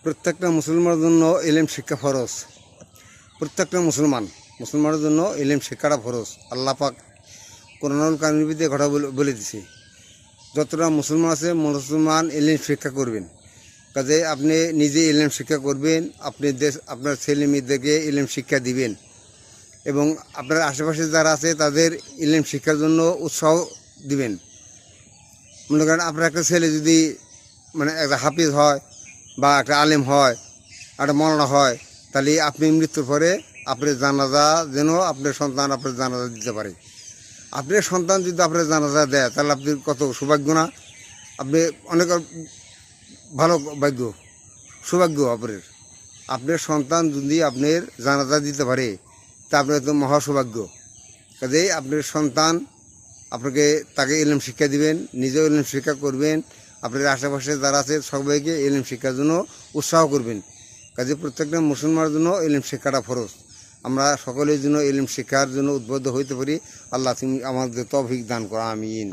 প্রত্যেকটা মুসলমানের জন্য ইলম শিক্ষা ফরজ। প্রত্যেকটা মুসলমানের জন্য ইলম শিক্ষাটা ফরজ। আল্লাহ পাক কোরআনুল কারীমের ভিতরে কথা বলে দিছে, যতটা মুসলমান আছে মুসলমান ইলম শিক্ষা করবেন। কাজে আপনি নিজে ইলম শিক্ষা করবেন, আপনি আপনার ছেলে মেয়েদেরকে ইলম শিক্ষা দিবেন এবং আপনার আশেপাশে যারা আছে তাদের ইলম শিক্ষার জন্য উৎসাহ দিবেন। মনে করেন আপনার একটা ছেলে যদি একটা হাফিজ হয় বা একটা আলেম হয়, একটা মওলানা হয়, তাহলে আপনি মৃত্যুর পরে আপনার জানাজা যেন আপনার সন্তান আপনার জানাজা দিতে পারে। আপনার সন্তান যদি আপনার জানাজা দেয় তাহলে আপনি কত সৌভাগ্য না? আপনি অনেক ভালো সৌভাগ্য আপনার সন্তান যদি আপনার জানাজা দিতে পারে তা আপনার তো মহা সৌভাগ্য। কাজেই আপনার সন্তান তাকে ইলম শিক্ষা দিবেন, নিজেও ইলম শিক্ষা করবেন, আপনার আশেপাশে যারা আছে সবাইকে ইলম শিক্ষার জন্য উৎসাহ করবেন। কাজে প্রত্যেকটা মুসলমানের জন্য ইলম শিক্ষাটা ফরজ। আমরা সকলের জন্য ইলম শিক্ষার জন্য উদ্বুদ্ধ হইতে পারি। আল্লাহ তুমি আমাদের তৌফিক দান করো, আমিন।